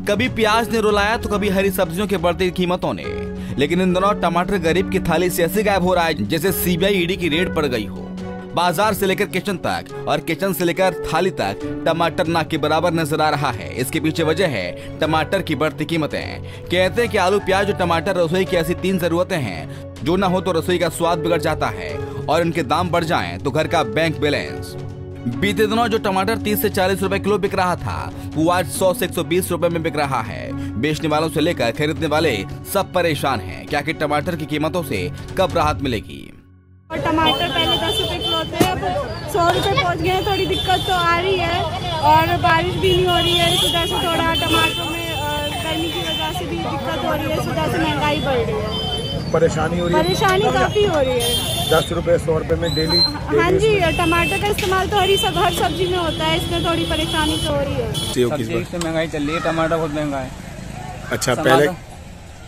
कभी प्याज ने रुलाया तो कभी हरी सब्जियों के बढ़ती कीमतों ने। लेकिन इन दिनों टमाटर गरीब की थाली से ऐसे गायब हो रहा है जैसे सीबीआई ईडी की रेड पड़ गई हो। बाजार से लेकर किचन तक और किचन से लेकर थाली तक टमाटर ना के बराबर नजर आ रहा है। इसके पीछे वजह है टमाटर की बढ़ती कीमतें। कहते हैं कि आलू, प्याज और टमाटर रसोई की ऐसी 3 जरूरतें हैं जो ना हो तो रसोई का स्वाद बिगड़ जाता है और इनके दाम बढ़ जाएं तो घर का बैंक बैलेंस। बीते दिनों जो टमाटर 30 से 40 रुपए किलो बिक रहा था वो आज 100 से 120 रुपए में बिक रहा है। बेचने वालों से लेकर खरीदने वाले सब परेशान हैं। क्या कि टमाटर की कीमतों से कब राहत मिलेगी। और टमाटर पहले 10 रुपए किलो थे, अब 100 रुपए पहुँच गए। थोड़ी दिक्कत तो आ रही है और बारिश भी नहीं हो रही है, इस वजह से थोड़ा टमाटरों में गर्मी की वजह से भी दिक्कत हो रही है, इस वजह से महंगाई बढ़ रही है। परेशानी हो रही है? परेशानी काफी हो रही है। 10 रुपए 100 रुपए में डेली। हाँ जी, टमाटर का इस्तेमाल तो हर सब्जी में होता है, इसमें थोड़ी परेशानी तो हो रही है। सब्जी से महंगाई चल रही है, टमाटर बहुत महंगा है। अच्छा, पहले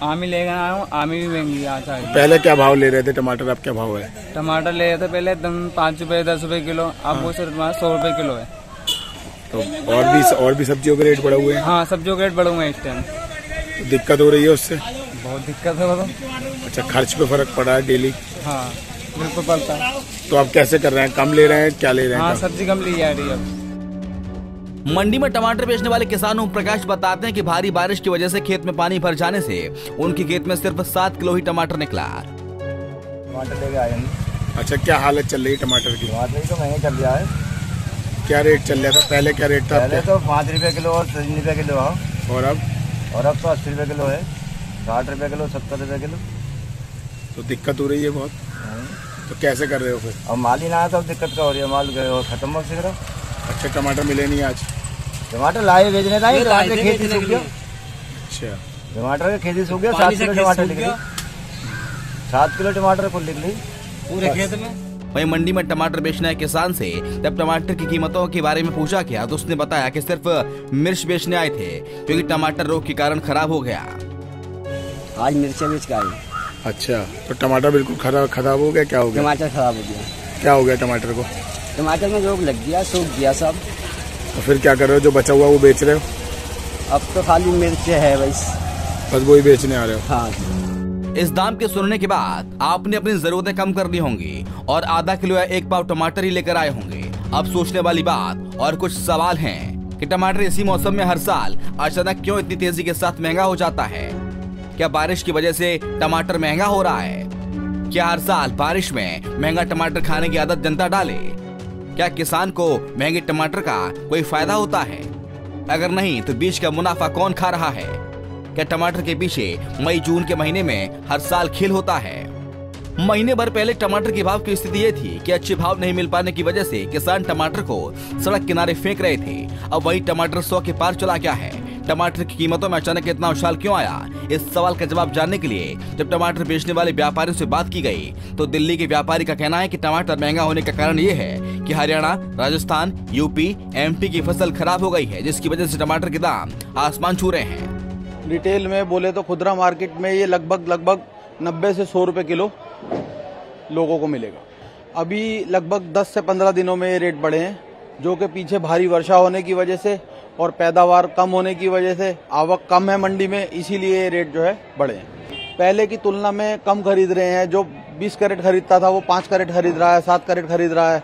आमी लेकर आया हूँ, आमी भी महंगी आज। पहले क्या भाव ले रहे थे टमाटर, अब क्या भाव है? टमाटर ले रहे थे पहले 5 रुपए 10 रुपए किलो, अब वो सिर्फ 100 रुपए किलो है। तो और भी सब्जियों के रेट बढ़े हुए हैं? हाँ, सब्जियों के रेट बढ़े हुए हैं इस टाइम। तो दिक्कत हो रही है उससे? बहुत दिक्कत है वो। अच्छा, खर्च पे फर्क पड़ा है डेली? हाँ बिल्कुल पड़ता है। तो आप कैसे कर रहे हैं, कम ले रहे हैं, क्या ले रहे हैं? हाँ, सब्जी कम ली जा रही है अब। मंडी में टमाटर बेचने वाले किसान ओम प्रकाश बताते हैं कि भारी बारिश की वजह से खेत में पानी भर जाने से उनके खेत में सिर्फ 7 किलो ही टमाटर निकला। टमाटर लेके आए हैं। अच्छा, क्या हालत चल रही है टमाटर की? टमाटर तो महंगे चल रहा है। क्या रेट चल रहा था पहले, क्या रेट था? पहले तो 5 रुपए किलो और 3 रुपए किलो है, और अब तो 80 रुपए किलो है, 60 रुपए किलो, 70 रुपए किलो। तो दिक्कत हो रही है बहुत। तो कैसे कर रहे हो फिर? अब माल ही ना आया तो दिक्कत का हो रही है, माल गए और खत्म हो रहा। अच्छा, टमाटर मिले नहीं आज? टमाटर लाए बेचने था, टमाटर की खेती सूख गया। अच्छा, टमाटर की खेती सूख गया। 7 किलो टमाटर निकली, 7 किलो टमाटर कुल निकली पूरे खेत में। वहीं मंडी में टमाटर बेचने आए किसान से जब टमाटर की कीमतों के बारे में पूछा गया तो उसने बताया कि सिर्फ मिर्च बेचने आए थे क्योंकि टमाटर रोग के कारण खराब हो गया। आज मिर्चा बेच के आए। अच्छा, तो टमाटर बिल्कुल खराब हो गया? क्या हो गया? टमाटर खराब हो गया। क्या हो गया टमाटर को? टमाटर में रोग लग गया, सूख गया सब। तो फिर क्या कर रहे हो, जो बचा हुआ वो बेच रहे हो? अब तो खाली मिर्च है बस वही बेचने आ रहे हो? हाँ। इस दाम के सुनने के बाद आपने अपनी जरूरतें कम करनी होंगी और आधा किलो या 1 पाव टमाटर ही लेकर आए होंगे। अब सोचने वाली बात और कुछ सवाल हैं कि टमाटर इसी मौसम में हर साल अचानक क्यों इतनी तेजी के साथ महंगा हो जाता है। क्या बारिश की वजह से टमाटर महंगा हो रहा है? क्या हर साल बारिश में महंगा टमाटर खाने की आदत जनता डाले? क्या किसान को महंगे टमाटर का कोई फायदा होता है? अगर नहीं तो बीज का मुनाफा कौन खा रहा है? क्या टमाटर के पीछे मई जून के महीने में हर साल खेल होता है? महीने भर पहले टमाटर के भाव की स्थिति ये थी कि अच्छे भाव नहीं मिल पाने की वजह से किसान टमाटर को सड़क किनारे फेंक रहे थे। अब वही टमाटर 100 के पार चला गया है। टमाटर की कीमतों में अचानक इतना उछाल क्यों आया? इस सवाल का जवाब जानने के लिए जब टमाटर बेचने वाले व्यापारियों से बात की गई तो दिल्ली के व्यापारी का कहना है कि टमाटर महंगा होने का कारण ये है कि हरियाणा, राजस्थान, यूपी, एमपी की फसल खराब हो गई है जिसकी वजह से टमाटर के दाम आसमान छू रहे हैं। रिटेल में बोले तो खुदरा मार्केट में ये लगभग 90 से 100 रुपए किलो लोगों को मिलेगा। अभी लगभग 10 से 15 दिनों में ये रेट बढ़े हैं, जो कि पीछे भारी वर्षा होने की वजह से और पैदावार कम होने की वजह से आवक कम है मंडी में, इसीलिए रेट जो है बढ़े हैं। पहले की तुलना में कम खरीद रहे हैं। जो 20 कैरेट खरीदता था वो 5 कैरेट खरीद रहा है, 7 कैरेट खरीद रहा है।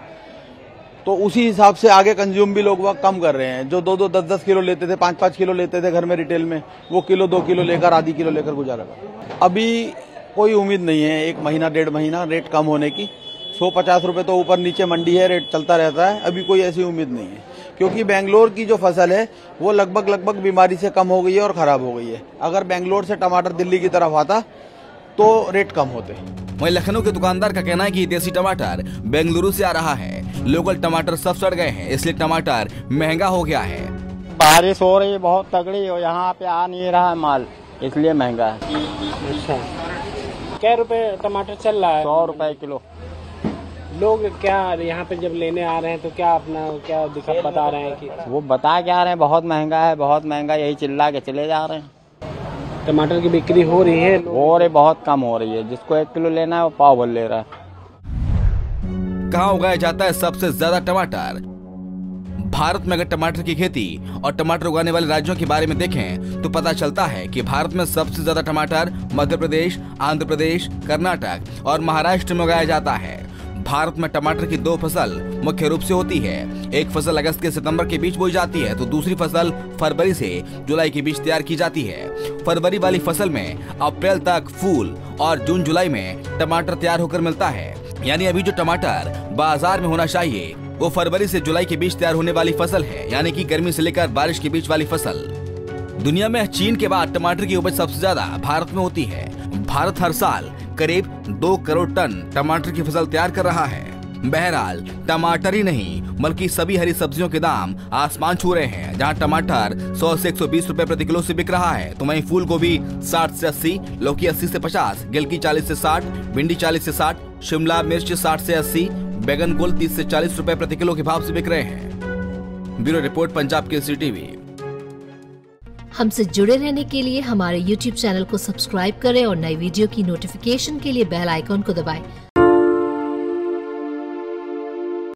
तो उसी हिसाब से आगे कंज्यूम भी लोग वह कम कर रहे हैं। जो 2-2, 10-10 किलो लेते थे, 5-5 किलो लेते थे घर में रिटेल में, वो किलो 2 किलो लेकर, आधी किलो लेकर गुजारा कर। अभी कोई उम्मीद नहीं है 1 महीना 1.5 महीना रेट कम होने की। 150 रुपए तो ऊपर नीचे मंडी है, रेट चलता रहता है। अभी कोई ऐसी उम्मीद नहीं है क्योंकि बेंगलोर की जो फसल है वो लगभग बीमारी से कम हो गई है और खराब हो गई है। अगर बेंगलोर से टमाटर दिल्ली की तरफ आता तो रेट कम होते। वहीं लखनऊ के दुकानदार का कहना है कि देसी टमाटर बेंगलुरु से आ रहा है। लोकल टमाटर सब सड़ गए हैं, इसलिए टमाटर महंगा हो गया है। बारिश हो रही है बहुत तगड़ी और यहाँ पे आ नहीं रहा है माल, इसलिए महंगा है। अच्छा, क्या रुपए टमाटर चल रहा है? 100 रुपए किलो। लोग क्या यहाँ पे जब लेने आ रहे हैं तो क्या अपना क्या दिक्कत बता रहे हैं कि वो बता क्या रहे हैं बहुत महंगा है, बहुत महंगा, यही चिल्ला के चले जा रहे हैं। टमाटर की बिक्री हो रही है? हो रही, बहुत कम हो रही है। जिसको 1 किलो लेना है वो पाव भर ले रहा है। कहाँ उगाया जाता है सबसे ज्यादा टमाटर? भारत में अगर टमाटर की खेती और टमाटर उगाने वाले राज्यों के बारे में देखें तो पता चलता है कि भारत में सबसे ज्यादा टमाटर मध्य प्रदेश, आंध्र प्रदेश, कर्नाटक और महाराष्ट्र में उगाया जाता है। भारत में टमाटर की 2 फसल मुख्य रूप से होती है। एक फसल अगस्त से सितंबर के बीच बोई जाती है तो दूसरी फसल फरवरी से जुलाई के बीच तैयार की जाती है। फरवरी वाली फसल में अप्रैल तक फूल और जून जुलाई में टमाटर तैयार होकर मिलता है। यानी अभी जो टमाटर बाजार में होना चाहिए वो फरवरी से जुलाई के बीच तैयार होने वाली फसल है, यानी कि गर्मी से लेकर बारिश के बीच वाली फसल। दुनिया में चीन के बाद टमाटर की उपज सबसे ज्यादा भारत में होती है। भारत हर साल करीब 2 करोड़ टन टमाटर की फसल तैयार कर रहा है। बहरहाल टमाटर ही नहीं बल्कि सभी हरी सब्जियों के दाम आसमान छू रहे हैं। जहां टमाटर 100 से 120 रुपए प्रति किलो से बिक रहा है तो वहीं फूल गोभी 60 से 80, लौकी 80 से 50, गिलकी 40 से 60, भिंडी 40 से 60, शिमला मिर्च 60 से 80, बैगन कुल 30 से 40 रुपए प्रति किलो के भाव से बिक रहे हैं। Bureau report, Punjab Kesari TV. हमसे जुड़े रहने के लिए हमारे YouTube चैनल को सब्सक्राइब करें और नई वीडियो की नोटिफिकेशन के लिए बेल आइकॉन को दबाएं।